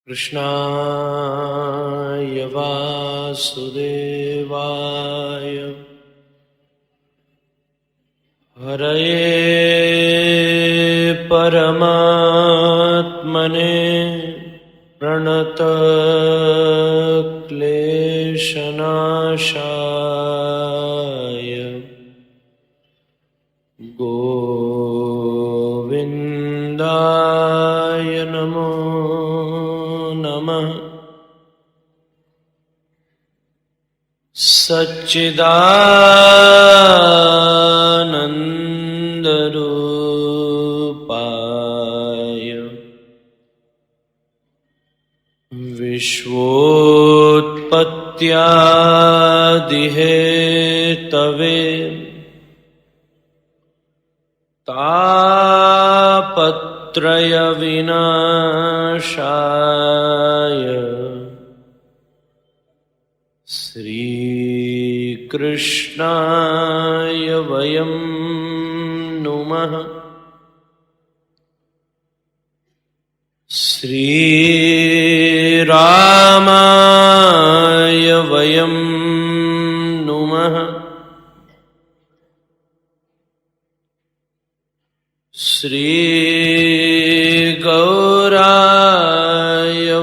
कृष्णाय वासुदेवाय हरये परमात्मने प्रणतक्लेशनाशाय गोविन्दाय नमो नमः। सच्चिदानन्दरूपाय विश्वोत्पत्त्यादिहेतवे तापत्रयविनाशाय श्रीकृष्णाय वयं नुमः। श्रीरामाय वयं नुमः। श्रीगौराय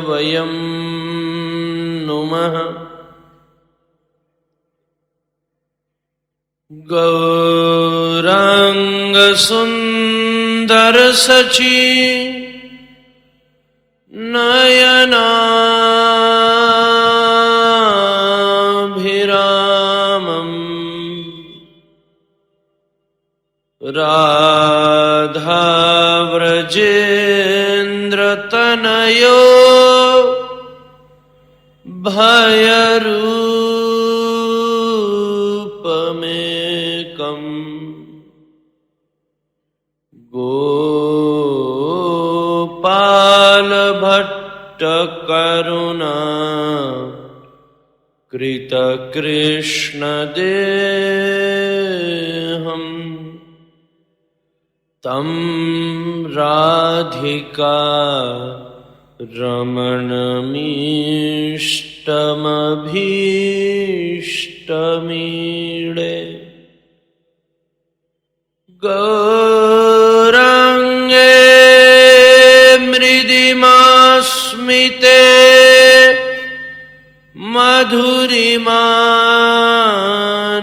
वयं नुमः। गौराङ्गसुन्दरसची नयनाभिरामम् राधाव्रजेन्द्रतनयो भयरूपमेकम् गोपालभट्टकरुणा कृतकृष्णदेहम् तं राधिका रमणमीष्टमभीष्टमीडे। गौराङ्गे मृदिमास्मिते मधुरिमा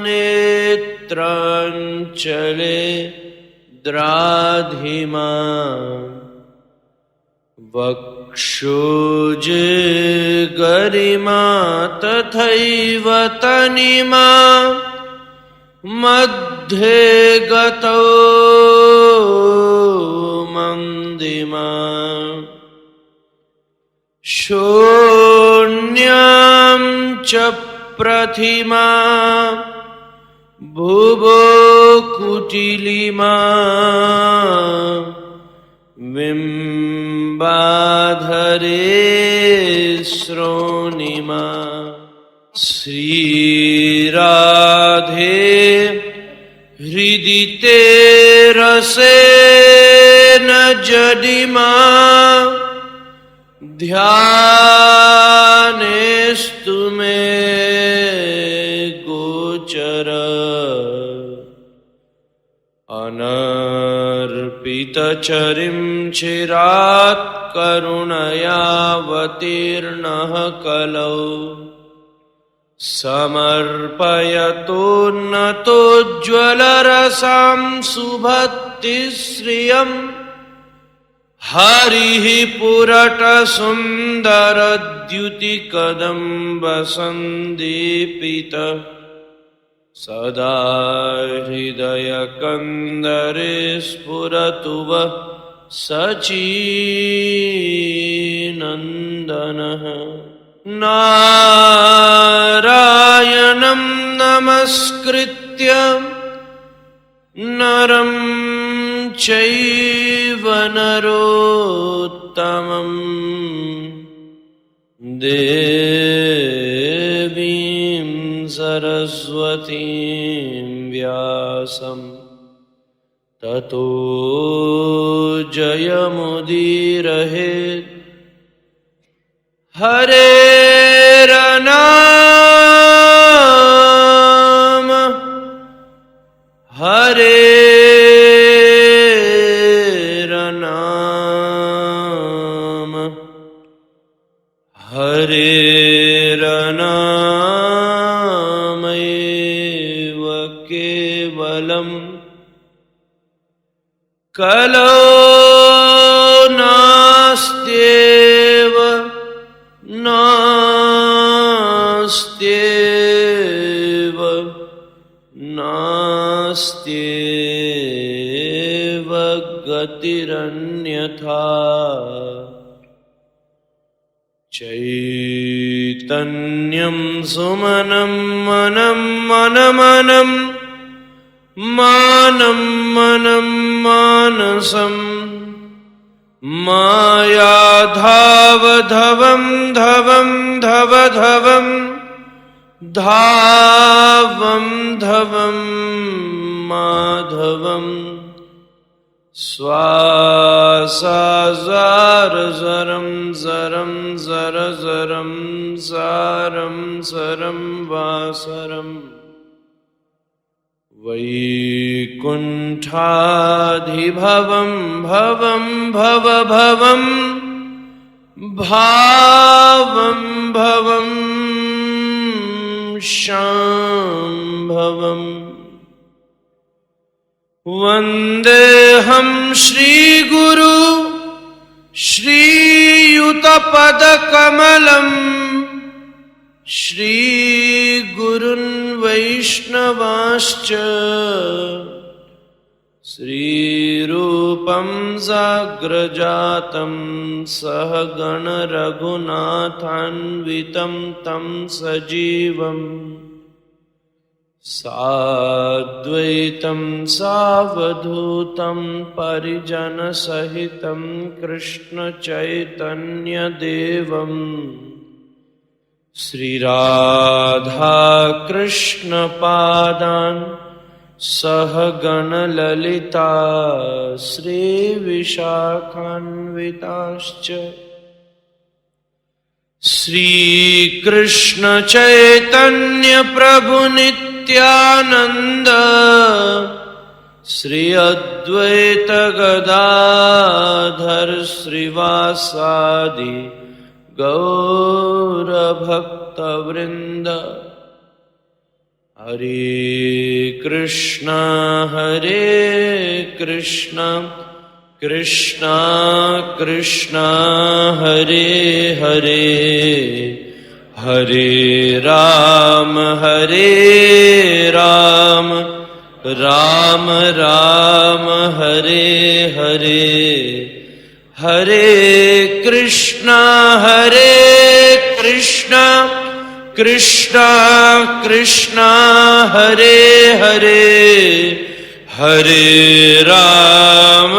नेत्राञ्चले द्राधिमा वक्षोजे गरिमा तथैव तनिमा मध्ये गतो मन्दिमा शून्यां च प्रथिमा भुवो कुटिलिमा बिम्बाधरे श्रोणिमा। श्रीराधे हृदि ते रसेन जडिमा ध्यानेस्तु मे गोचर अनर्पितचरिं चिरात् करुणयावतीर्णः कलौ समर्पयतोन्नतोज्ज्वलरसां सुभक्तिश्रियं हरिः पुरटसुन्दरद्युतिकदम्बसन्दीपितः सदा हृदयकन्दरे स्फुरतु वः सच्चिदानन्दः। नारायणं नमस्कृत्य नरं चैव नरोत्तमं देवीं सरस्वतीं व्यासं ततो जयमुदीरयेत्। हरेरनाम हरेरनाम हरेरनामैव केवलम् कलो नास्त्येव नास्त्येव नास्त्येव गतिरन्यथा चैतन्यं सुमनं मनं मनमनं मानं मनं मानसं मायाधावधवं धवं धवधवं धावं धवं माधवं स्वासाजार जरं जरं जर जरं सारं सरं वासरम् वैकुण्ठाधिभवं भवं भव भवं भावं भवं शाम्भवम् वन्देऽहं श्रीगुरु श्रीयुतपदकमलम् श्रीगुरुन् वैष्णवांश्च श्रीरूपं साग्रजातं सहगण रघुनाथान्वितं तं सजीवम् साद्वैतं सावधूतं परिजनसहितं कृष्णचैतन्यदेवम् श्रीराधा कृष्णपादान् सहगणललिता श्रीविशाखान्विताश्च श्रीकृष्ण चैतन्य प्रभु नित्यानंद श्री अद्वैत गदाधर श्रीवासादि गौर भक्त वृंद। हरे कृष्णा कृष्णा कृष्णा हरे हरे, हरे राम राम राम हरे हरे, हरे कृष्णा कृष्णा कृष्णा हरे हरे, हरे राम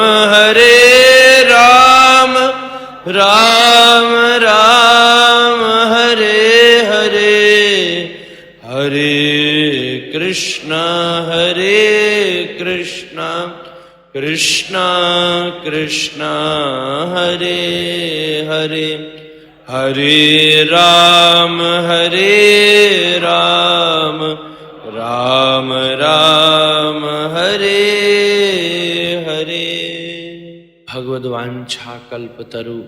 राम राम हरे हरे, हरे कृष्णा कृष्णा कृष्णा हरे हरे, हरे राम राम राम हरे हरे। भगवद्वांछा कल्पतरु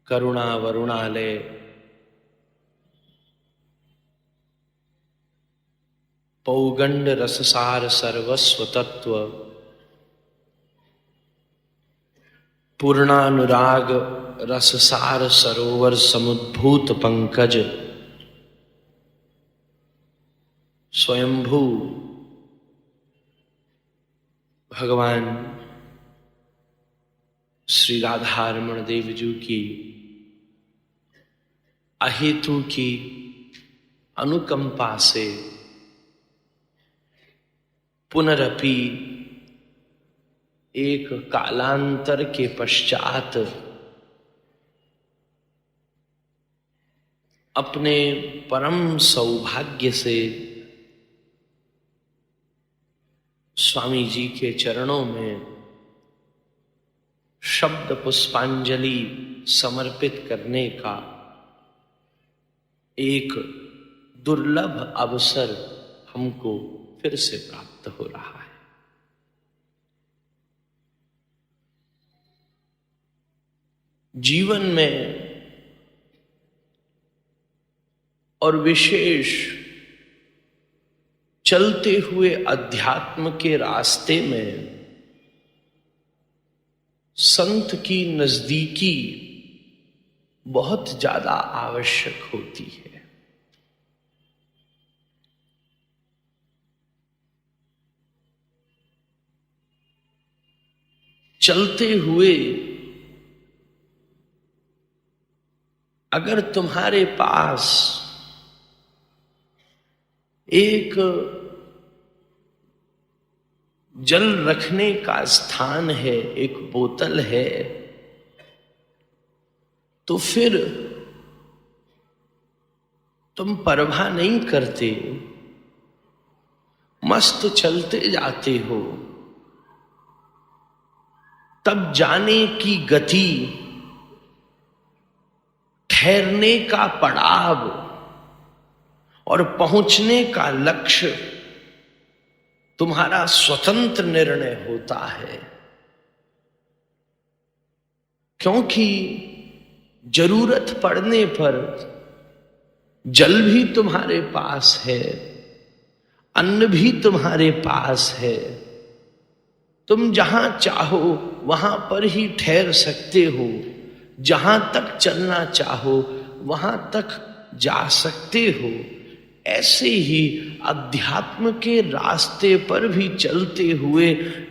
करुणा वरुणालय पौगंड रससार सर्वस्व तत्व पूर्णानुराग रससार सरोवर समुद्भूत पंकज स्वयंभू भगवान श्री राधारमण देव जी की अहेतु की अनुकंपा से पुनरपि एक कालांतर के पश्चात अपने परम सौभाग्य से स्वामी जी के चरणों में शब्द पुष्पांजलि समर्पित करने का एक दुर्लभ अवसर हमको फिर से प्राप्त हो रहा है। जीवन में और विशेष चलते हुए अध्यात्म के रास्ते में संत की नजदीकी बहुत ज्यादा आवश्यक होती है। चलते हुए अगर तुम्हारे पास एक जल रखने का स्थान है, एक बोतल है, तो फिर तुम परवाह नहीं करते, मस्त चलते जाते हो। तब जाने की गति, ठहरने का पड़ाव और पहुंचने का लक्ष्य तुम्हारा स्वतंत्र निर्णय होता है, क्योंकि जरूरत पड़ने पर जल भी तुम्हारे पास है, अन्न भी तुम्हारे पास है। तुम जहां चाहो वहां पर ही ठहर सकते हो, जहां तक चलना चाहो वहां तक जा सकते हो। ऐसे ही अध्यात्म के रास्ते पर भी चलते हुए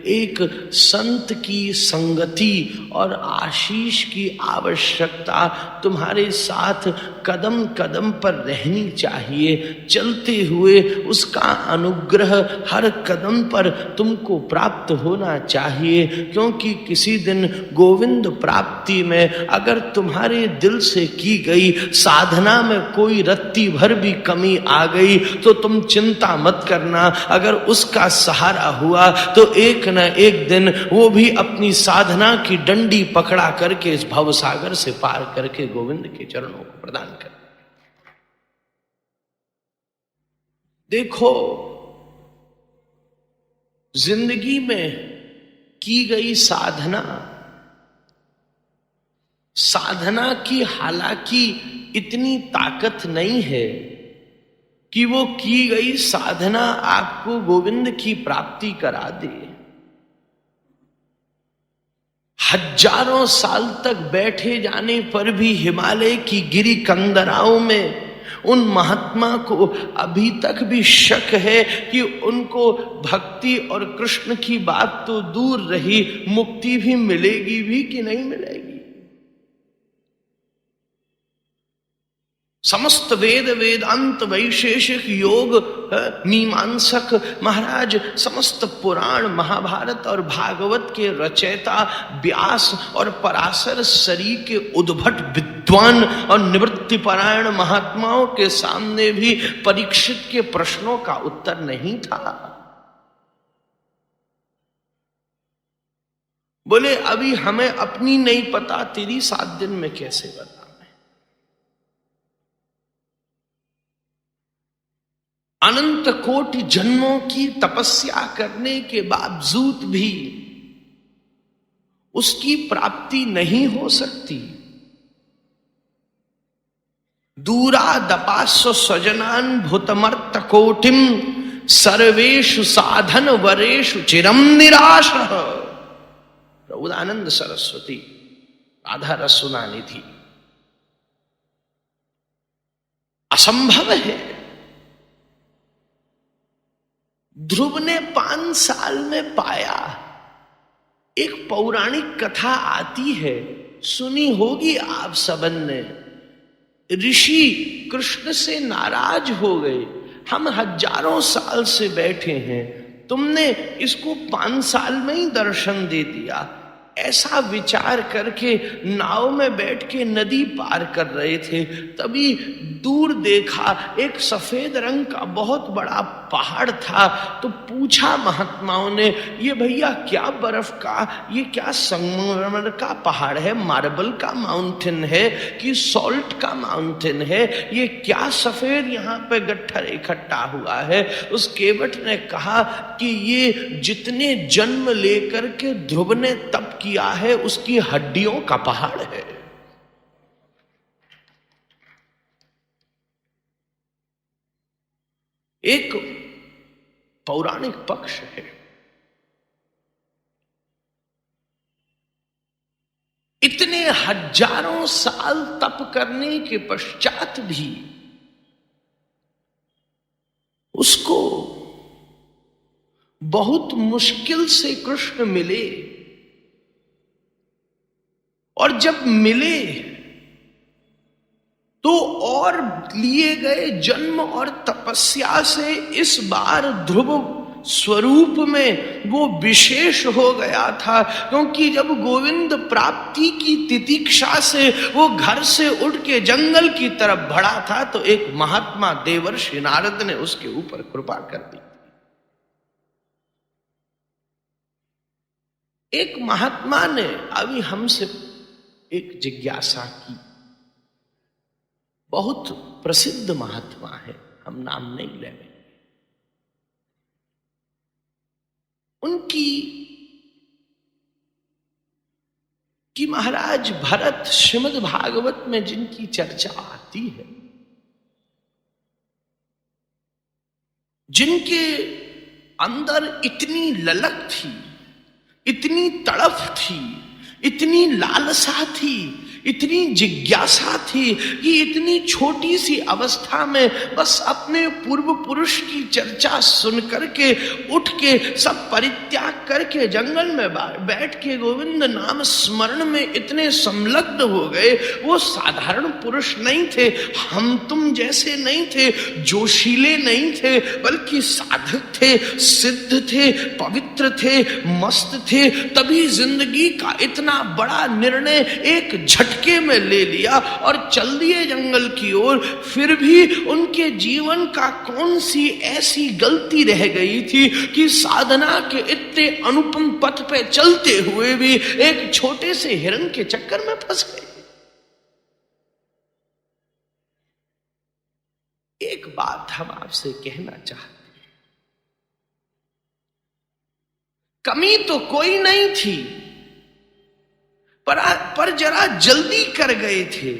एक संत की संगति और आशीष की आवश्यकता तुम्हारे साथ कदम कदम पर रहनी चाहिए। चलते हुए उसका अनुग्रह हर कदम पर तुमको प्राप्त होना चाहिए, क्योंकि किसी दिन गोविंद प्राप्ति में अगर तुम्हारे दिल से की गई साधना में कोई रत्ती भर भी कमी आ गई तो तुम चिंता मत करना। अगर उसका सहारा हुआ तो एक न एक दिन वो भी अपनी साधना की डंडी पकड़ा करके इस भवसागर से पार करके गोविंद के चरणों को प्रदान कर। देखो, जिंदगी में की गई साधना की हालांकि इतनी ताकत नहीं है कि वो की गई साधना आपको गोविंद की प्राप्ति करा दे। हजारों साल तक बैठे जाने पर भी हिमालय की गिरी कंदराओं में उन महात्मा को अभी तक भी शक है कि उनको भक्ति और कृष्ण की बात तो दूर रही, मुक्ति भी मिलेगी भी कि नहीं मिलेगी। समस्त वेद वेदांत वैशेषिक योग मीमांसक महाराज, समस्त पुराण महाभारत और भागवत के रचयिता व्यास और पराशर शरी के उद्भट विद्वान और निवृत्ति परायण महात्माओं के सामने भी परीक्षित के प्रश्नों का उत्तर नहीं था। बोले अभी हमें अपनी नहीं पता, तेरी 7 दिन में कैसे बता। अनंत कोटि जन्मों की तपस्या करने के बावजूद भी उसकी प्राप्ति नहीं हो सकती। दूरा दपास्व स्वजनान भूतमर्त कोटिम सर्वेषु साधन वरेषु चिरम निराश। प्रबुद्धानंद सरस्वती राधा रसुना निधि। असंभव है। ध्रुव ने 5 साल में पाया। एक पौराणिक कथा आती है, सुनी होगी आप सबन ने। ऋषि कृष्ण से नाराज हो गए, हम हजारों साल से बैठे हैं, तुमने इसको 5 साल में ही दर्शन दे दिया। ऐसा विचार करके नाव में बैठ के नदी पार कर रहे थे, तभी दूर देखा एक सफेद रंग का बहुत बड़ा पहाड़ था। तो पूछा महात्माओं ने, ये भैया क्या बर्फ का, ये क्या संगमरमर का पहाड़ है, मार्बल का माउंटेन है कि सॉल्ट का माउंटेन है, ये क्या सफेद यहाँ पे गट्ठर इकट्ठा हुआ है? उस केवट ने कहा कि ये जितने जन्म लेकर के ध्रुव ने तप किया है उसकी हड्डियों का पहाड़ है। एक पौराणिक पक्ष है, इतने हजारों साल तप करने के पश्चात भी उसको बहुत मुश्किल से कृष्ण मिले, और जब मिले तो और लिए गए जन्म और तपस्या से इस बार ध्रुव स्वरूप में वो विशेष हो गया था। क्योंकि जब गोविंद प्राप्ति की तितिक्षा से वो घर से उठ के जंगल की तरफ बढ़ा था, तो एक महात्मा देवर्षि नारद ने उसके ऊपर कृपा कर दी। एक महात्मा ने अभी हमसे एक जिज्ञासा की, बहुत प्रसिद्ध महात्मा है, हम नाम नहीं लेंगे। उनकी कि महाराज भरत श्रीमद् भागवत में जिनकी चर्चा आती है, जिनके अंदर इतनी ललक थी, इतनी तड़फ थी, इतनी लालसा थी, इतनी जिज्ञासा थी कि इतनी छोटी सी अवस्था में बस अपने पूर्व पुरुष की चर्चा सुन करके उठ के सब परित्याग करके जंगल में बैठ के गोविंद नाम स्मरण में इतने संलग्न हो गए। वो साधारण पुरुष नहीं थे, हम तुम जैसे नहीं थे, जोशीले नहीं थे, बल्कि साधक थे, सिद्ध थे, पवित्र थे, मस्त थे। तभी जिंदगी का इतना बड़ा निर्णय एक झटके में ले लिया और चल दिए जंगल की ओर। फिर भी उनके जीवन का कौन सी ऐसी गलती रह गई थी कि साधना के इतने अनुपम पथ पे चलते हुए भी एक छोटे से हिरण के चक्कर में फंस गए। एक बात हम आपसे कहना चाहते हैं, कमी तो कोई नहीं थी, पर जरा जल्दी कर गए थे।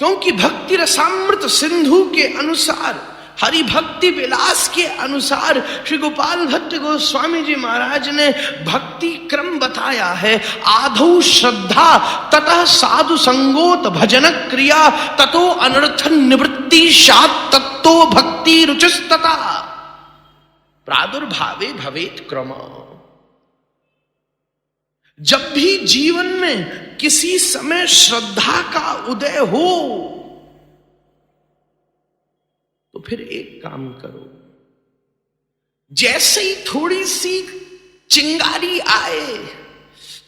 क्योंकि भक्ति रसामृत सिंधु के अनुसार, हरि भक्ति विलास के अनुसार श्री गोपाल भट्ट गोस्वामी जी महाराज ने भक्ति क्रम बताया है। आधौ श्रद्धा ततः साधु संगोत भजन क्रिया ततो अनर्थ निवृत्ति शात तत्तो भक्ति रुचिस्तता प्रादुर्भावे भवेत क्रम। जब भी जीवन में किसी समय श्रद्धा का उदय हो तो फिर एक काम करो, जैसे ही थोड़ी सी चिंगारी आए,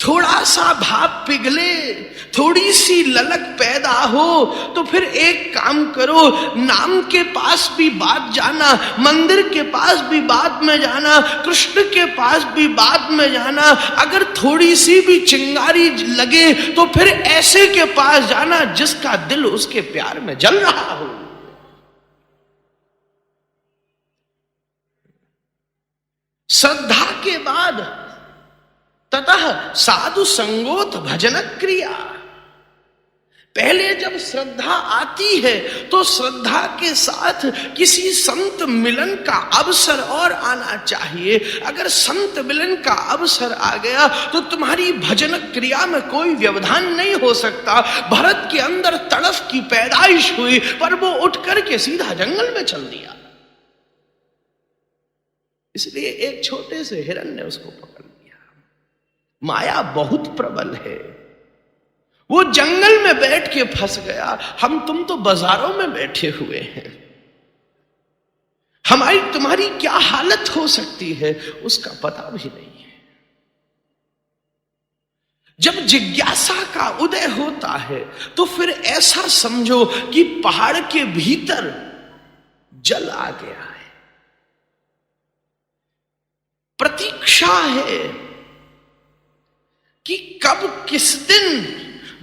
थोड़ा सा भाप पिघले, थोड़ी सी ललक पैदा हो, तो फिर एक काम करो, नाम के पास भी बाद जाना, मंदिर के पास भी बाद में जाना, कृष्ण के पास भी बाद में जाना। अगर थोड़ी सी भी चिंगारी लगे तो फिर ऐसे के पास जाना जिसका दिल उसके प्यार में जल रहा हो। श्रद्धा के बाद ततः साधु संगोत भजन क्रिया। पहले जब श्रद्धा आती है तो श्रद्धा के साथ किसी संत मिलन का अवसर और आना चाहिए। अगर संत मिलन का अवसर आ गया तो तुम्हारी भजन क्रिया में कोई व्यवधान नहीं हो सकता। भरत के अंदर तड़फ की पैदाइश हुई, पर वो उठ करके सीधा जंगल में चल दिया। इसलिए एक छोटे से हिरण ने उसको पकड़ लिया। माया बहुत प्रबल है। वो जंगल में बैठ के फंस गया, हम तुम तो बाजारों में बैठे हुए हैं। हमारी तुम्हारी क्या हालत हो सकती है उसका पता भी नहीं है। जब जिज्ञासा का उदय होता है तो फिर ऐसा समझो कि पहाड़ के भीतर जल आ गया है। प्रतीक्षा है कि कब किस दिन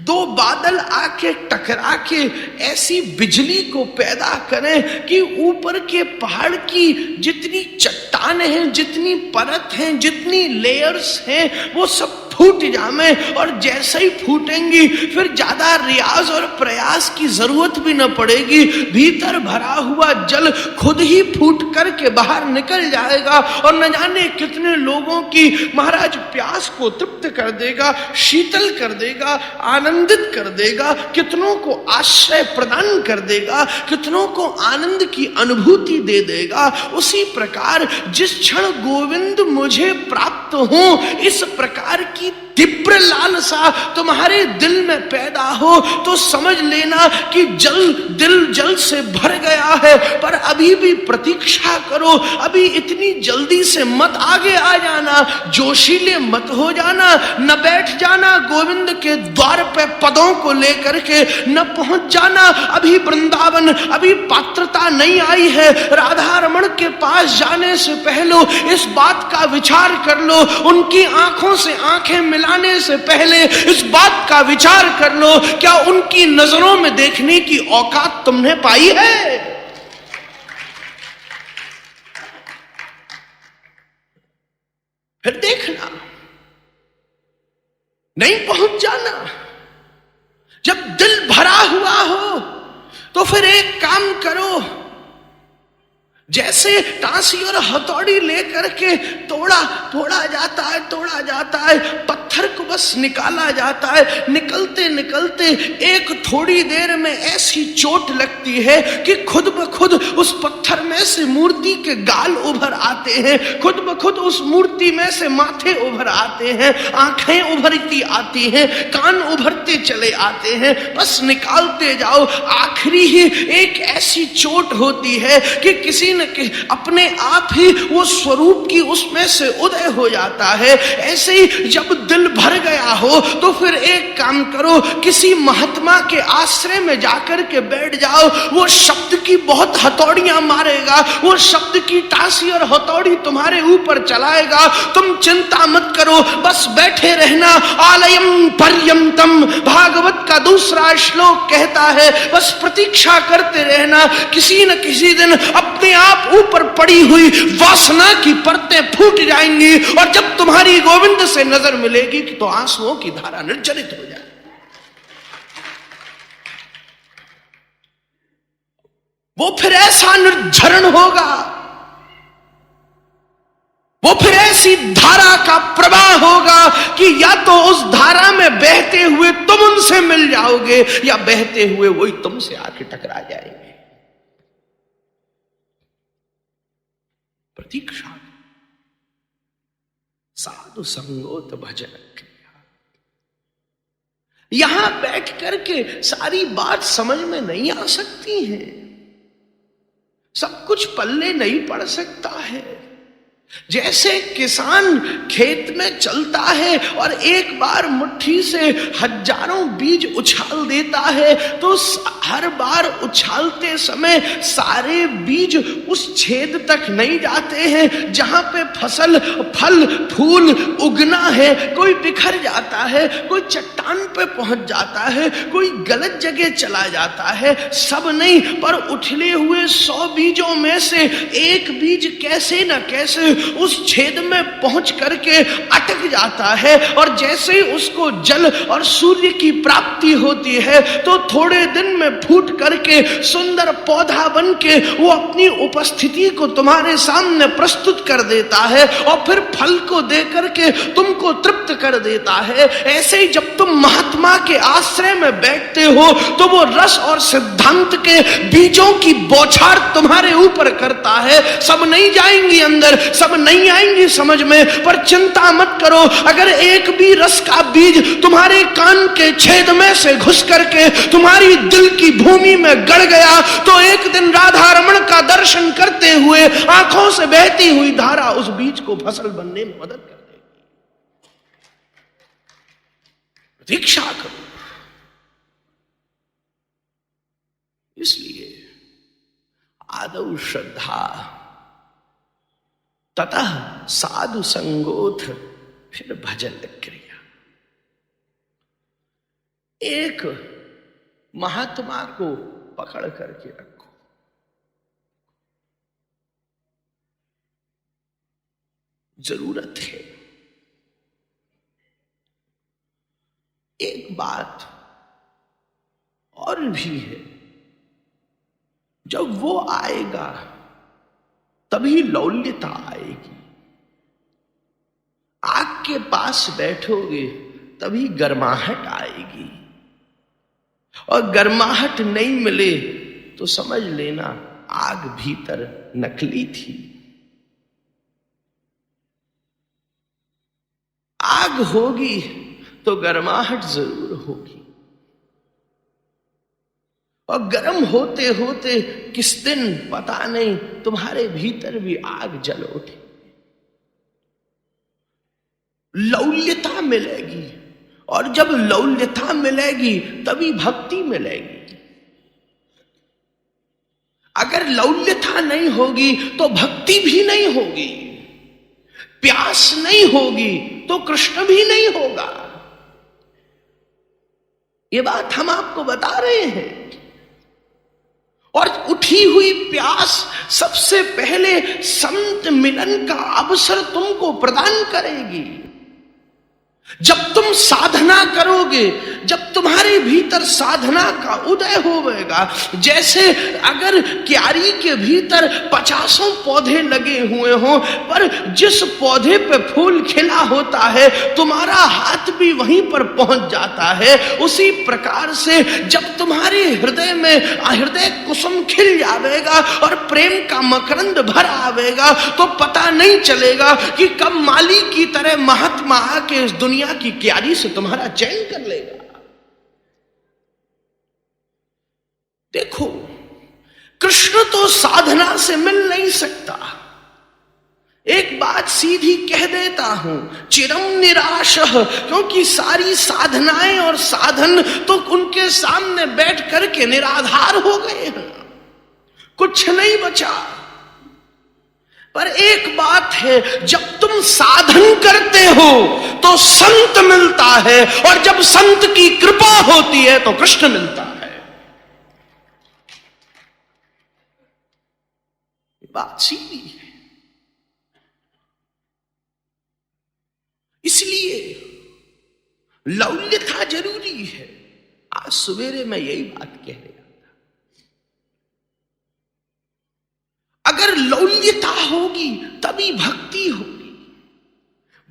दो बादल आके टकरा के ऐसी बिजली को पैदा करें कि ऊपर के पहाड़ की जितनी चट्टानें हैं, जितनी परत हैं, जितनी लेयर्स हैं, वो सब फूट जामे। और जैसे ही फूटेंगी फिर ज्यादा रियाज और प्रयास की जरूरत भी न पड़ेगी। भीतर भरा हुआ जल खुद ही फूट करके बाहर निकल जाएगा और न जाने कितने लोगों की महाराज प्यास को तृप्त कर देगा, शीतल कर देगा, आनंदित कर देगा, कितनों को आश्रय प्रदान कर देगा, कितनों को आनंद की अनुभूति दे देगा। उसी प्रकार जिस क्षण गोविंद मुझे प्राप्त हो, इस प्रकार की तीव्र लालसा तुम्हारे दिल में पैदा हो तो समझ लेना कि दिल जल से भर गया है। पर अभी भी प्रतीक्षा करो, अभी इतनी जल्दी से मत आगे आ जाना, जोशीले मत हो जाना, न बैठ जाना गोविंद के द्वार पे पदों को लेकर के, न पहुंच जाना अभी वृंदावन, अभी पात्रता नहीं आई है। राधा रमण के पास जाने से पहले इस बात का विचार कर लो, उनकी आंखों से आंखें मिलाने से पहले इस बात का विचार कर लो, क्या उनकी नजरों में देखने की औकात तुमने पाई है? फिर देखना, नहीं पहुंच जाना। जब दिल भरा हुआ हो तो फिर एक काम करो, जैसे टांसी और हथौड़ी लेकर के तोड़ा जाता है, पत्थर को बस निकाला जाता है। निकलते निकलते एक थोड़ी देर में ऐसी चोट लगती है कि खुद ब खुद उस पत्थर में से मूर्ति के गाल उभर आते हैं, खुद ब खुद उस मूर्ति में से माथे उभर आते हैं, आंखें उभरती आती हैं, कान उभरते चले आते हैं। बस निकालते जाओ। आखिरी ही एक ऐसी चोट होती है कि किसी अपने आप ही वो स्वरूप की उसमें से उदय हो जाता है। ऐसे ही जब दिल भर गया हो तो फिर एक काम करो, किसी महात्मा के आश्रय में जाकर के बैठ जाओ। वो शब्द की बहुत हथौड़ियां मारेगा, वो शब्द की टांसी और हथौड़ी तुम्हारे ऊपर चलाएगा। तुम चिंता मत करो, बस बैठे रहना। आलयम पर्यंतम भागवत का दूसरा श्लोक कहता है, बस प्रतीक्षा करते रहना। किसी न किसी दिन अपने आप ऊपर पड़ी हुई वासना की परतें फूट जाएंगी और जब तुम्हारी गोविंद से नजर मिलेगी तो आंसुओं की धारा निर्जरित हो जाए। वो फिर ऐसा निर्झरण होगा, वो फिर ऐसी धारा का प्रवाह होगा कि या तो उस धारा में बहते हुए तुम उनसे मिल जाओगे या बहते हुए वही तुमसे आके टकरा जाएंगे। प्रतीक्षा, साधु संगोत भजन क्रिया। यहां बैठ करके सारी बात समझ में नहीं आ सकती है, सब कुछ पल्ले नहीं पड़ सकता है। जैसे किसान खेत में चलता है और एक बार मुट्ठी से हजारों बीज उछाल देता है तो हर बार उछालते समय सारे बीज उस छेद तक नहीं जाते हैं जहां पे फसल, फल, फूल उगना है। कोई बिखर जाता है, कोई चट्टान पे पहुंच जाता है, कोई गलत जगह चला जाता है। सब नहीं, पर उछले हुए 100 बीजों में से एक बीज कैसे न कैसे उस छेद में पहुंच करके अटक जाता है। और जैसे ही उसको जल और सूर्य की प्राप्ति होती है तो थोड़े दिन में फूट करके सुंदर पौधा बन के वो अपनी उपस्थिति को तुम्हारे सामने प्रस्तुत कर देता है और फिर फल को दे करके तुमको तृप्त कर देता है। ऐसे ही जब तुम महात्मा के आश्रय में बैठते हो तो वो रस और सिद्धांत के बीजों की बौछार तुम्हारे ऊपर करता है। सब नहीं जाएंगी अंदर, सब नहीं आएंगी समझ में, पर चिंता मत करो। अगर एक भी रस का बीज तुम्हारे कान के छेद में से घुस करके तुम्हारी दिल की भूमि में गड़ गया तो एक दिन राधा रमण का दर्शन करते हुए आंखों से बहती हुई धारा उस बीज को फसल बनने में मदद कर देगी। प्रतीक्षा करो। इसलिए आदौ श्रद्धा, ततः साधु संगोथ, फिर भजन क्रिया। एक महात्मा को पकड़ करके रखो, जरूरत है। एक बात और भी है, जब वो आएगा तभी लौल्यता आएगी। आग के पास बैठोगे तभी गर्माहट आएगी, और गर्माहट नहीं मिले तो समझ लेना आग भीतर नकली थी। आग होगी तो गर्माहट जरूर होगी, और गर्म होते होते किस दिन पता नहीं तुम्हारे भीतर भी आग जल उठे। लौल्यता मिलेगी, और जब लौल्यता मिलेगी तभी भक्ति मिलेगी। अगर लौल्यता नहीं होगी तो भक्ति भी नहीं होगी, प्यास नहीं होगी तो कृष्ण भी नहीं होगा। ये बात हम आपको बता रहे हैं। और उठी हुई प्यास सबसे पहले संत मिलन का अवसर तुमको प्रदान करेगी। जब तुम साधना करोगे, जब तुम्हारे भीतर साधना का उदय होगा, जैसे अगर क्यारी के भीतर 50 पौधे लगे हुए हों, पर जिस पौधे पे फूल खिला होता है तुम्हारा हाथ भी वहीं पर पहुंच जाता है, उसी प्रकार से जब तुम्हारे हृदय में हृदय कुसुम खिल जाएगा और प्रेम का मकरंद भर आवेगा, तो पता नहीं चलेगा कि कब माली की तरह महात्मा आके इस दुनिया की क्यारी से तुम्हारा चयन कर लेगा। देखो, कृष्ण तो साधना से मिल नहीं सकता। एक बात सीधी कह देता हूं, चिरम निराशः, क्योंकि सारी साधनाएं और साधन तो उनके सामने बैठ करके निराधार हो गए हैं, कुछ नहीं बचा। पर एक बात है, जब तुम साधन करते हो तो संत मिलता है, और जब संत की कृपा होती है तो कृष्ण मिलता है। बात सीधी है। इसलिए लौल्यता जरूरी है। आज सवेरे मैं यही बात कह रहा था। अगर लौल्यता होगी तभी भक्ति होगी।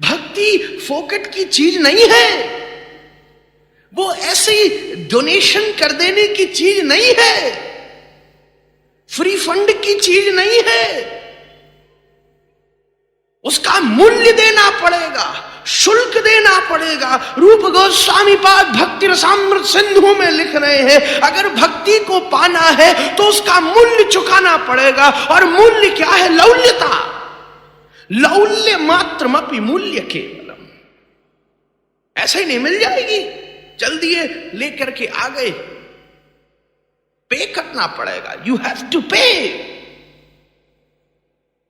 भक्ति फोकट की चीज नहीं है, वो ऐसे ही डोनेशन कर देने की चीज नहीं है, फ्री फंड की चीज नहीं है। उसका मूल्य देना पड़ेगा, शुल्क देना पड़ेगा। रूप गोस्वामी पाद भक्ति रसामृत सिंधु में लिख रहे हैं, अगर भक्ति को पाना है तो उसका मूल्य चुकाना पड़ेगा। और मूल्य क्या है? लौल्यता। लौल्य मात्रमपि मूल्य केवलम। ऐसे ही नहीं मिल जाएगी, जल्दी लेकर के आ गए, पे करना पड़ेगा। यू हैव टू पे,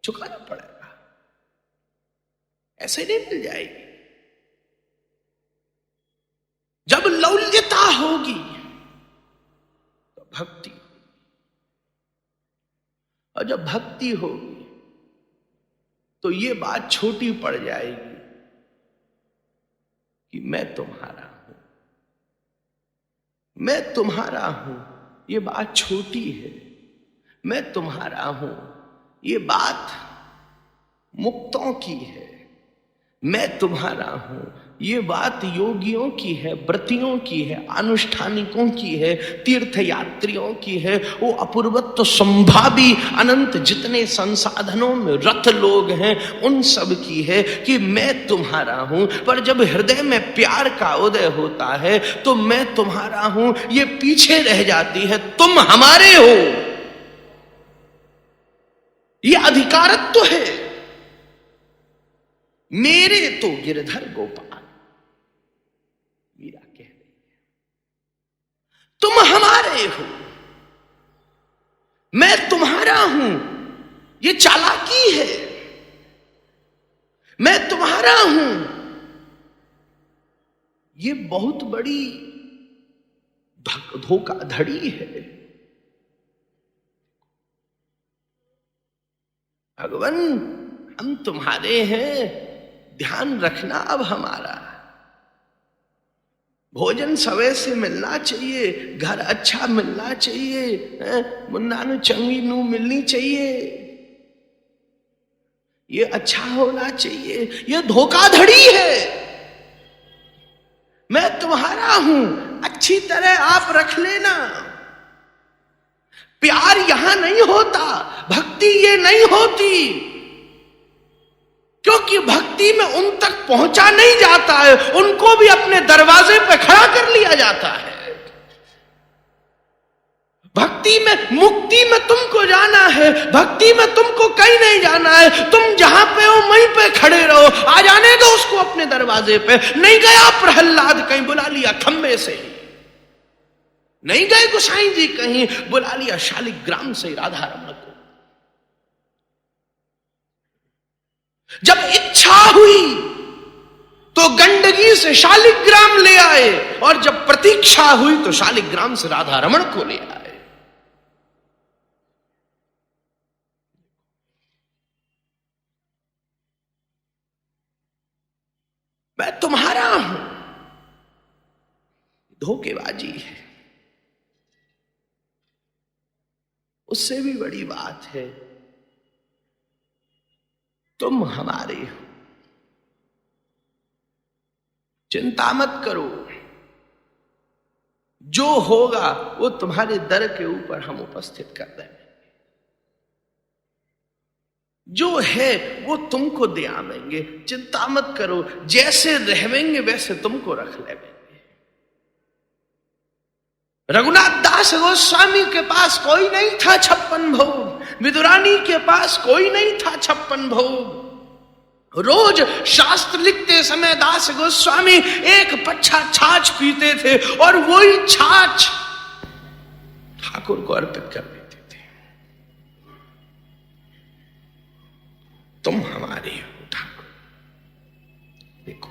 चुकाना पड़ेगा, ऐसे नहीं मिल जाएगी। जब लौल्यता होगी तो भक्ति, और जब भक्ति होगी तो ये बात छोटी पड़ जाएगी कि मैं तुम्हारा हूं, मैं तुम्हारा हूं, ये बात छोटी है। मैं तुम्हारा हूं, ये बात मुक्तों की है। मैं तुम्हारा हूं, ये बात योगियों की है, व्रतियों की है, अनुष्ठानिकों की है, तीर्थयात्रियों की है, वो अपूर्वत्व संभावी अनंत जितने संसाधनों में रत लोग हैं उन सब की है कि मैं तुम्हारा हूं। पर जब हृदय में प्यार का उदय होता है तो मैं तुम्हारा हूं ये पीछे रह जाती है। तुम हमारे हो, ये अधिकारत्व है। मेरे तो गिरधर गोपाल, मीरा कहती हमारे हो, मैं तुम्हारा हूं, ये चालाकी है। मैं तुम्हारा हूं, ये बहुत बड़ी धोखाधड़ी है। भगवान, हम तुम्हारे हैं, ध्यान रखना अब हमारा। भोजन समय से मिलना चाहिए, घर अच्छा मिलना चाहिए, मुन्ना नु चंगी नू मिलनी चाहिए, ये अच्छा होना चाहिए। ये धोखाधड़ी है। मैं तुम्हारा हूं, अच्छी तरह आप रख लेना। प्यार यहां नहीं होता, भक्ति ये नहीं होती, क्योंकि भक्ति में उन तक पहुंचा नहीं जाता है, उनको भी अपने दरवाजे पे खड़ा कर लिया जाता है। भक्ति में, मुक्ति में तुमको जाना है, भक्ति में तुमको कहीं नहीं जाना है। तुम जहां पे हो वहीं पे खड़े रहो, आ जाने दो उसको अपने दरवाजे पे। नहीं गया प्रहलाद कहीं, बुला लिया खंबे से। नहीं गए गोसाई जी कहीं, बुला लिया शालिग्राम से राधा रमण को। जब इच्छा हुई तो गंडकी से शालिग्राम ले आए, और जब प्रतीक्षा हुई तो शालिग्राम से राधा रमण को ले आए। मैं तुम्हारा हूं, धोखेबाजी है। उससे भी बड़ी बात है, तुम हमारे हो, चिंता मत करो, जो होगा वो तुम्हारे दर के ऊपर हम उपस्थित कर देंगे। जो है वो तुमको दे आवेंगे, चिंता मत करो, जैसे रहेंगे वैसे तुमको रख लेंगे। रघुनाथ दास गोस्वामी के पास कोई नहीं था 56 भोग, विदुरानी के पास कोई नहीं था 56 भोग। रोज शास्त्र लिखते समय दास गोस्वामी एक पच्छा छाछ पीते थे, और वही छाछ ठाकुर को अर्पित कर देते थे। तुम हमारे हो ठाकुर। देखो,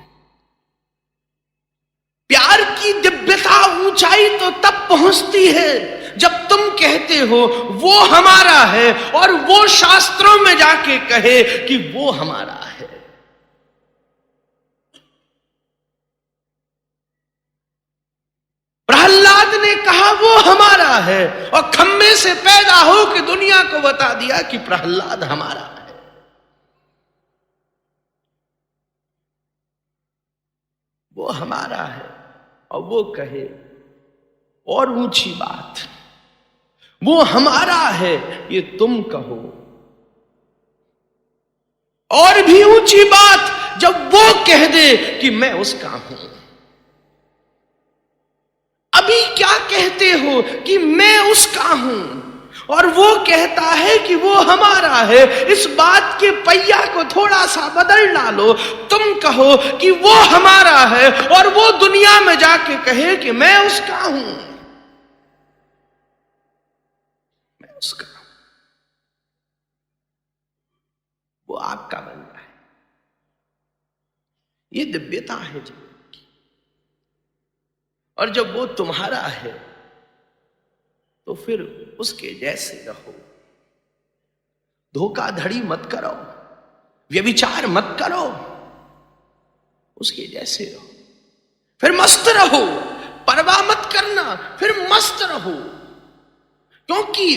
प्यार की दिव्यता, ऊंचाई तो तब पहुंचती है जब तुम कहते हो वो हमारा है, और वो शास्त्रों में जाके कहे कि वो हमारा है। प्रहलाद ने कहा वो हमारा है, और खम्बे से पैदा हो कि दुनिया को बता दिया कि प्रहलाद हमारा है। वो हमारा है, और वो कहे और ऊंची बात, वो हमारा है ये तुम कहो। और भी ऊंची बात जब वो कह दे कि मैं उसका हूं। अभी क्या कहते हो कि मैं उसका हूं, और वो कहता है कि वो हमारा है। इस बात के पहिया को थोड़ा सा बदल डालो। तुम कहो कि वो हमारा है, और वो दुनिया में जाके कहे कि मैं उसका हूं, मैं उसका हूं। वो आपका बन रहा है। ये दिव्यता है जीवन की। और जब वो तुम्हारा है तो फिर उसके जैसे रहो। धोखाधड़ी मत करो, व्यभिचार मत करो, उसके जैसे रहो। फिर मस्त रहो, परवाह मत करना, फिर मस्त रहो। क्योंकि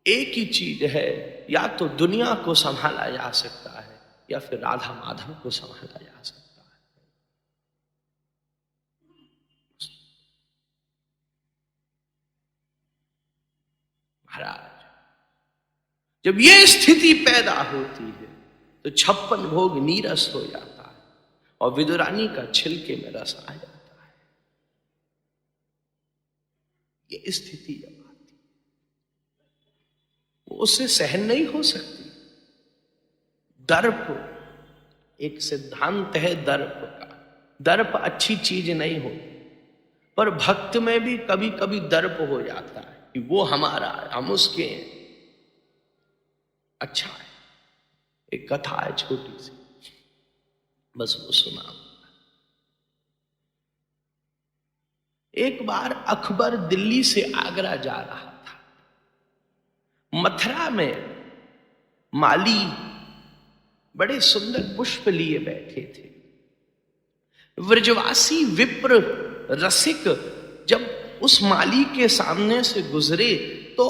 एक ही चीज है, या तो दुनिया को संभाला जा सकता है, या फिर राधा माधव को संभाला जा सकता है। महाराज, जब ये स्थिति पैदा होती है तो 56 भोग नीरस हो जाता है, और विदुरानी का छिलके में रस आ जाता है। ये स्थिति जब आती है वो उससे सहन नहीं हो सकती। दर्प एक सिद्धांत है, दर्प का। दर्प अच्छी चीज नहीं होती, पर भक्त में भी कभी कभी दर्प हो जाता है कि वो हमारा है, हम उसके हैं। अच्छा है, एक कथा है छोटी सी, बस वो सुना। एक बार अकबर दिल्ली से आगरा जा रहा था। मथुरा में माली बड़े सुंदर पुष्प लिए बैठे थे। व्रजवासी विप्र रसिक जब उस माली के सामने से गुजरे तो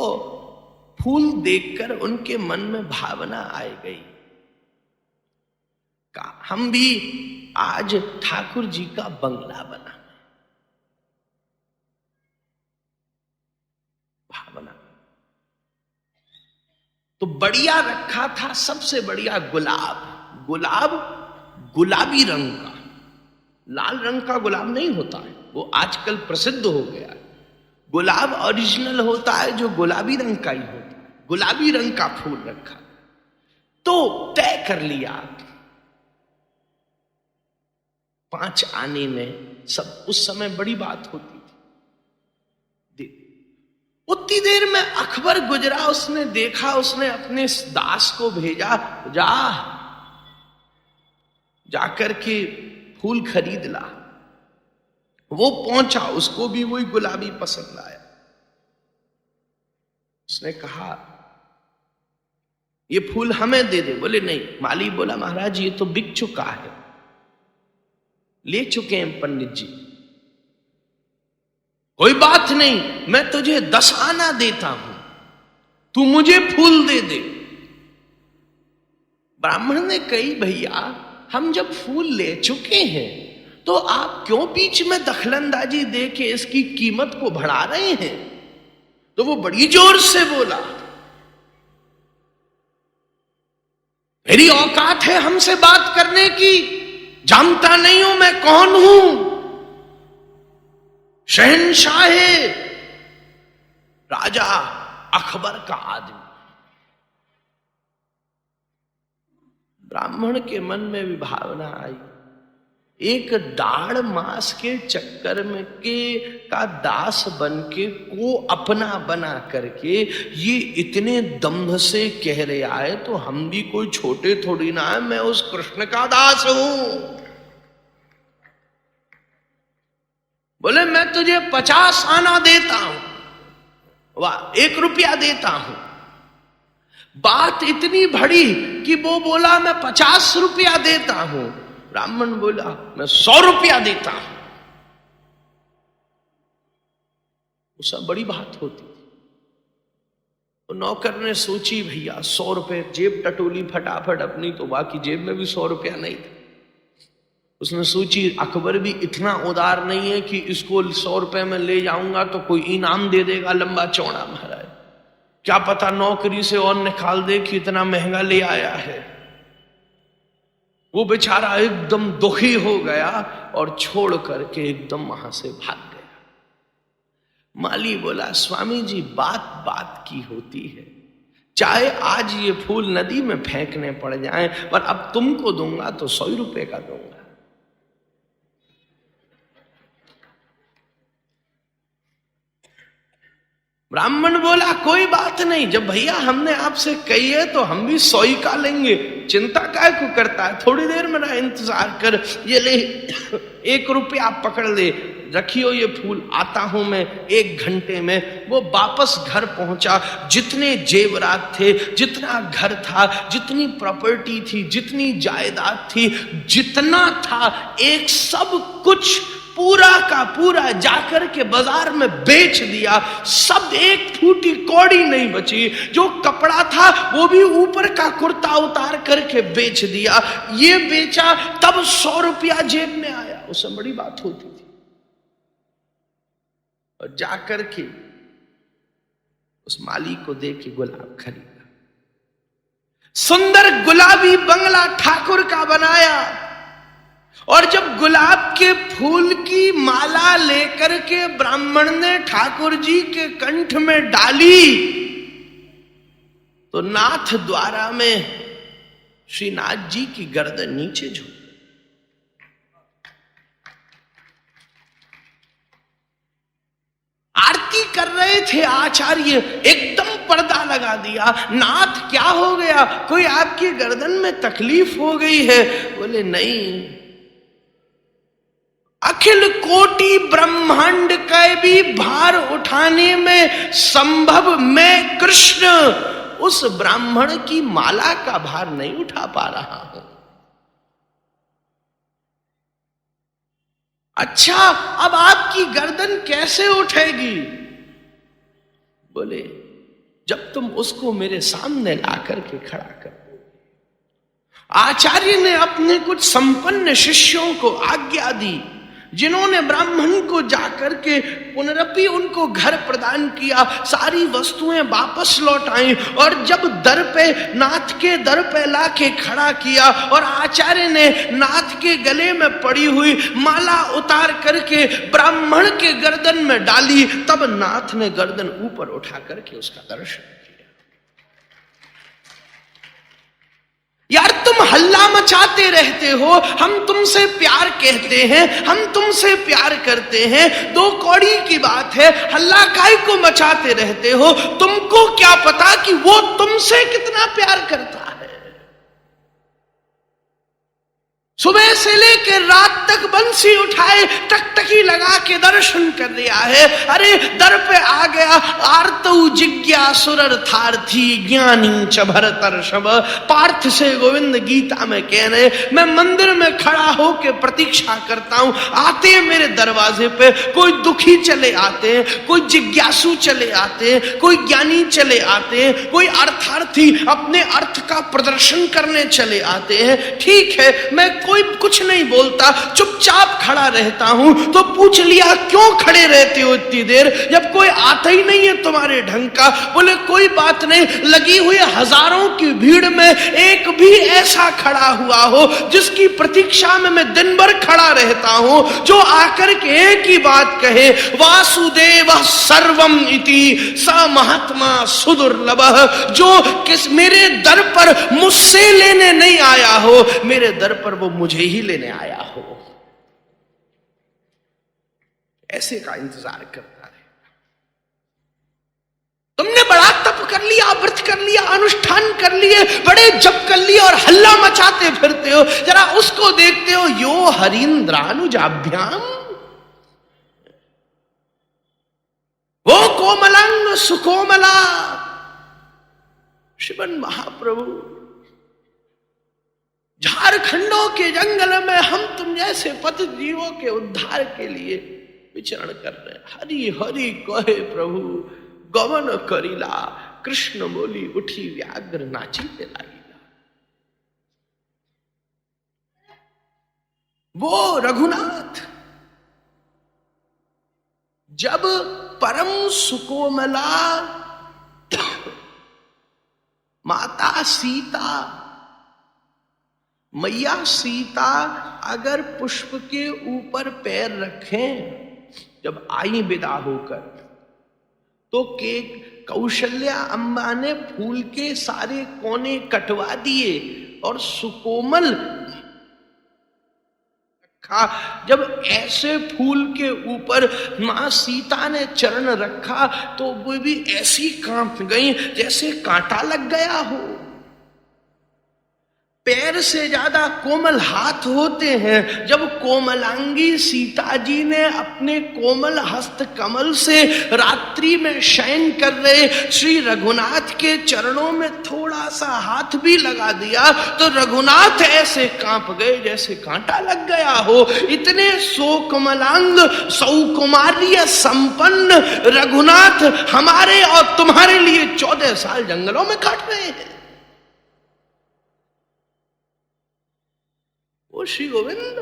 फूल देखकर उनके मन में भावना आ गई, कहा हम भी आज ठाकुर जी का बंगला बना। भावना तो बढ़िया रखा था, सबसे बढ़िया गुलाब। गुलाब गुलाबी रंग का, लाल रंग का गुलाब नहीं होता है, वो आजकल प्रसिद्ध हो गया है। गुलाब ओरिजिनल होता है जो गुलाबी रंग का ही होता है, गुलाबी रंग का फूल रखा। तो तय कर लिया 5 आने में, सब उस समय बड़ी बात होती थी। उतनी देर में अकबर गुजरा, उसने देखा, उसने अपने दास को भेजा, जाकर के फूल खरीद ला। वो पहुंचा, उसको भी वही गुलाबी पसंद आया। उसने कहा ये फूल हमें दे दे। बोले नहीं। माली बोला महाराज ये तो बिक चुका है, ले चुके हैं पंडित जी। कोई बात नहीं, मैं तुझे 10 आना देता हूं, तू मुझे फूल दे दे। ब्राह्मण ने कही भैया हम जब फूल ले चुके हैं तो आप क्यों बीच में दखलंदाजी दे के इसकी कीमत को बढ़ा रहे हैं। तो वो बड़ी जोर से बोला मेरी औकात है हमसे बात करने की, जानता नहीं हूं मैं कौन हूं, शहंशाह राजा अकबर का आदमी। ब्राह्मण के मन में भी भावना आई, एक दाढ़ मास के चक्कर में का दास बन के को अपना बना करके ये इतने दम्भ से कह रहे आए तो हम भी कोई छोटे थोड़ी ना है, मैं उस कृष्ण का दास हूं। बोले मैं तुझे 50 आना देता हूं, वाह 1 रुपया देता हूं। बात इतनी बड़ी कि वो बोला मैं 50 रुपया देता हूं। ब्राह्मण बोला मैं 100 रुपया देता हूं। उस बड़ी बात होती थी। तो नौकर ने सोची भैया 100 रुपए, जेब टटोली फटाफट अपनी, तो बाकी जेब में भी 100 रुपया नहीं था। उसने सोची अकबर भी इतना उदार नहीं है कि इसको 100 रुपए में ले जाऊंगा तो कोई इनाम दे देगा लंबा चौड़ा। महाराज क्या पता नौकरी से और निकाल दे कि इतना महंगा ले आया है। वो बेचारा एकदम दुखी हो गया और छोड़ करके एकदम वहां से भाग गया। माली बोला स्वामी जी बात बात की होती है, चाहे आज ये फूल नदी में फेंकने पड़ जाएं, पर अब तुमको दूंगा तो 100 रुपए का दूंगा। ब्राह्मण बोला कोई बात नहीं, जब भैया हमने आपसे कही है तो हम भी 100 का लेंगे, चिंता काय को करता है, थोड़ी देर मेरा इंतजार कर, ये ले 1 रुपया आप पकड़ ले, रखियो ये फूल, आता हूं मैं 1 घंटे में। वो वापस घर पहुंचा, जितने जेवरात थे, जितना घर था, जितनी प्रॉपर्टी थी, जितनी जायदाद थी, जितना था, एक सब कुछ पूरा का पूरा जाकर के बाजार में बेच दिया। सब एक फूटी कौड़ी नहीं बची। जो कपड़ा था वो भी ऊपर का कुर्ता उतार करके बेच दिया। ये बेचा तब 100 रुपया जेब में आया। उससे बड़ी बात होती थी। और जाकर के उस माली को दे के गुलाब खरीदा, सुंदर गुलाबी बंगला ठाकुर का बनाया। और जब गुलाब के फूल की माला लेकर के ब्राह्मण ने ठाकुर जी के कंठ में डाली तो नाथ द्वारा में श्रीनाथ जी की गर्दन नीचे झुक। कर रहे थे आचार्य, एकदम पर्दा लगा दिया। नाथ क्या हो गया, कोई आपकी गर्दन में तकलीफ हो गई है? बोले नहीं, अखिल कोटि ब्रह्मांड का भी भार उठाने में संभव मैं कृष्ण उस ब्राह्मण की माला का भार नहीं उठा पा रहा हूं। अच्छा, अब आपकी गर्दन कैसे उठेगी? बोले जब तुम उसको मेरे सामने ला करके खड़ा कर दो। आचार्य ने अपने कुछ संपन्न शिष्यों को आज्ञा दी, जिन्होंने ब्राह्मण को जाकर के पुनरपि उनको घर प्रदान किया, सारी वस्तुएं वापस लौट आई, और जब दर पे, नाथ के दर पे लाके खड़ा किया और आचार्य ने नाथ के गले में पड़ी हुई माला उतार करके ब्राह्मण के गर्दन में डाली, तब नाथ ने गर्दन ऊपर उठा करके उसका दर्शन किया। यार तुम हल्ला मचाते रहते हो, हम तुमसे प्यार कहते हैं, हम तुमसे प्यार करते हैं, दो कौड़ी की बात है, हल्ला काहे को मचाते रहते हो? तुमको क्या पता कि वो तुमसे कितना प्यार करता है। सुबह से लेकर रात तक बंसी उठाए टकटकी लगा के दर्शन कर लिया है। अरे दर पे आ गया, आर्तौ जिज्ञासुरर्थार्थी ज्ञानी च भरतर्षभ। पार्थ से गोविंद गीता में कह रहे, मैं मंदिर में खड़ा होके प्रतीक्षा करता हूं, आते हैं मेरे दरवाजे पे, कोई दुखी चले आते हैं, कोई जिज्ञासु चले आते हैं, कोई ज्ञानी चले आते हैं, कोई अर्थार्थी अपने अर्थ का प्रदर्शन करने चले आते हैं। ठीक है, मैं कोई कुछ नहीं बोलता, चुपचाप खड़ा रहता हूं। तो पूछ लिया क्यों खड़े रहते हो इतनी देर, जब कोई आता ही नहीं है तुम्हारे ढंग का? बोले कोई बात नहीं, लगी हुई हजारों की भीड़ में एक भी ऐसा खड़ा हुआ हो जिसकी प्रतीक्षा में मैं दिन भर खड़ा रहता हूं, जो आकर के एक ही बात कहे, वासुदेव सर्वम इति स महात्मा सुदुर्लभ। जो किस मेरे दर पर मुझसे लेने नहीं आया हो, मेरे दर पर वो मुझे ही लेने आया हो, ऐसे का इंतजार करता है। तुमने बड़ा तप कर लिया, व्रत कर लिया, अनुष्ठान कर लिए, बड़े जप कर लिए और हल्ला मचाते फिरते हो, जरा उसको देखते हो, यो हरीन्द्रानुजाभ्याम, वो कोमलांग सुकोमला श्रीमन महाप्रभु झारखंडों के जंगल में हम तुम जैसे पतित जीवों के उद्धार के लिए विचरण कर रहे। हरि हरि कहे प्रभु गमन करिला, कृष्ण बोली उठी व्याघ्र नाची लागिला। वो रघुनाथ जब परम सुकोमला माता सीता, मैया सीता अगर पुष्प के ऊपर पैर रखें, जब आई विदा होकर, तो कौशल्या अम्बा ने फूल के सारे कोने कटवा दिए और सुकोमल रखा। जब ऐसे फूल के ऊपर मां सीता ने चरण रखा, तो वो भी ऐसी कांप गई जैसे कांटा लग गया हो। पैर से ज्यादा कोमल हाथ होते हैं। जब कोमलांगी सीता जी ने अपने कोमल हस्त कमल से रात्रि में शयन कर रहे श्री रघुनाथ के चरणों में थोड़ा सा हाथ भी लगा दिया, तो रघुनाथ ऐसे कांप गए जैसे कांटा लग गया हो। इतने सोकमलांग सौकुमार्य संपन्न रघुनाथ हमारे और तुम्हारे लिए 14 साल जंगलों में काट रहे हैं। वो श्री गोविंद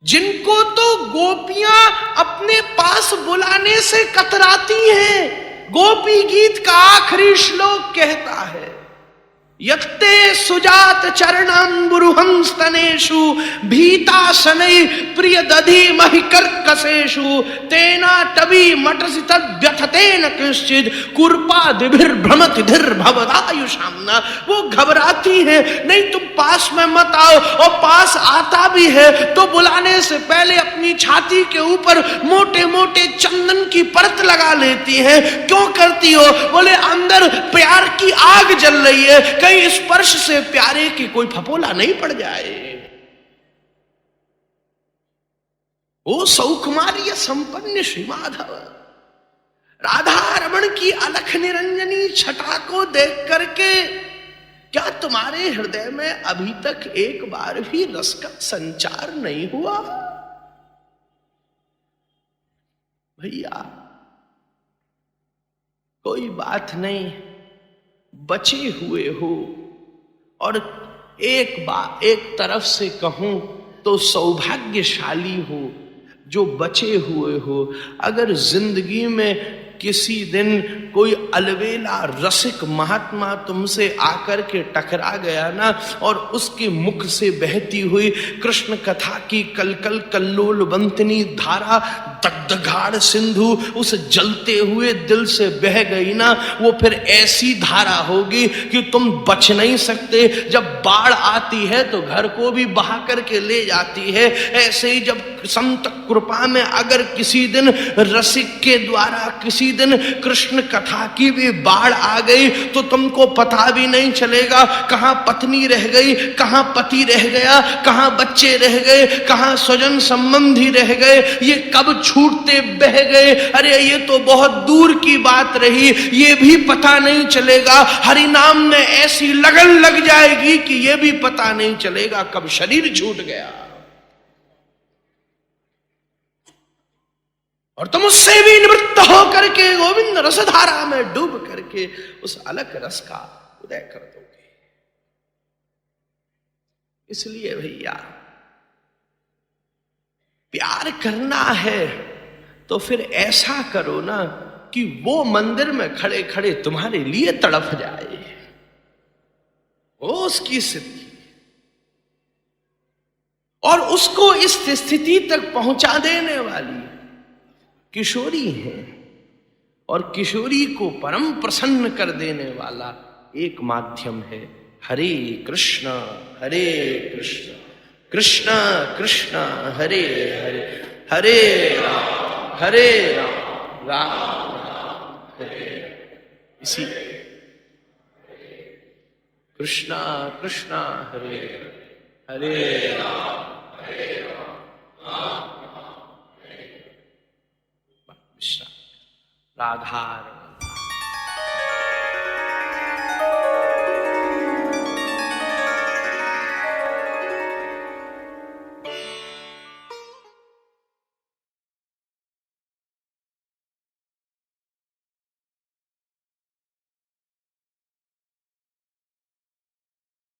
जिनको तो गोपियां अपने पास बुलाने से कतराती हैं। गोपी गीत का आखिरी श्लोक कहता है, यत्ते सुजात चरणाम्बुरुहं स्तनेषु भीतासनै प्रिय दधि महि कर्कशेषु तेना तभी मटसि तद्व्यथतेन किंचित् कुर्पादिभिर्भ्रमति धीर्भवदायुषाम्ना। वो घबराती है, नहीं तुम पास में मत आओ, और पास आता भी है तो बुलाने से पहले अपनी छाती के ऊपर मोटे मोटे चंदन की परत लगा लेती है। क्यों करती हो? बोले अंदर प्यार की आग जल रही है, कहीं स्पर्श से प्यारे की कोई फपोला नहीं पड़ जाए। ओ सौकुमार्य संपन्न श्री माधव, राधा रमण की अलख निरंजनी छटा को देख करके क्या तुम्हारे हृदय में अभी तक एक बार भी रस का संचार नहीं हुआ? भैया कोई बात नहीं, बचे हुए हो, और एक तरफ से कहूं तो सौभाग्यशाली हो जो बचे हुए हो। अगर जिंदगी में किसी दिन कोई अलवेला रसिक महात्मा तुमसे आकर के टकरा गया ना, और उसके मुख से बहती हुई कृष्ण कथा की कलकल कल्लोल बंतनी धारा दग्धगाढ़ सिंधु उस जलते हुए दिल से बह गई ना, वो फिर ऐसी धारा होगी कि तुम बच नहीं सकते। जब बाढ़ आती है तो घर को भी बहा करके ले जाती है, ऐसे ही जब संत कृपा में अगर किसी दिन रसिक के द्वारा किसी दिन कृष्ण कथा की भी बाढ़ आ गई तो तुमको पता भी नहीं चलेगा कहां पत्नी रह गई, कहां पति रह गया, कहां बच्चे रह गए, कहां स्वजन संबंधी रह गए, ये कब छूटते बह गए। अरे ये तो बहुत दूर की बात रही, ये भी पता नहीं चलेगा। हरि नाम में ऐसी लगन लग जाएगी कि ये भी पता नहीं चलेगा कब शरीर छूट गया। और तुम उससे भी निवृत्त होकर के गोविंद रसधारा में डूब करके उस अलग रस का उदय कर दोगे। इसलिए भैया प्यार करना है तो फिर ऐसा करो ना कि वो मंदिर में खड़े खड़े तुम्हारे लिए तड़प जाए, वो उसकी स्थिति, और उसको इस स्थिति तक पहुंचा देने वाली किशोरी है, और किशोरी को परम प्रसन्न कर देने वाला एक माध्यम है हरे कृष्ण कृष्ण कृष्ण हरे हरे, हरे राम राम राम हरे। इसी कृष्ण कृष्ण हरे हरे राम राधा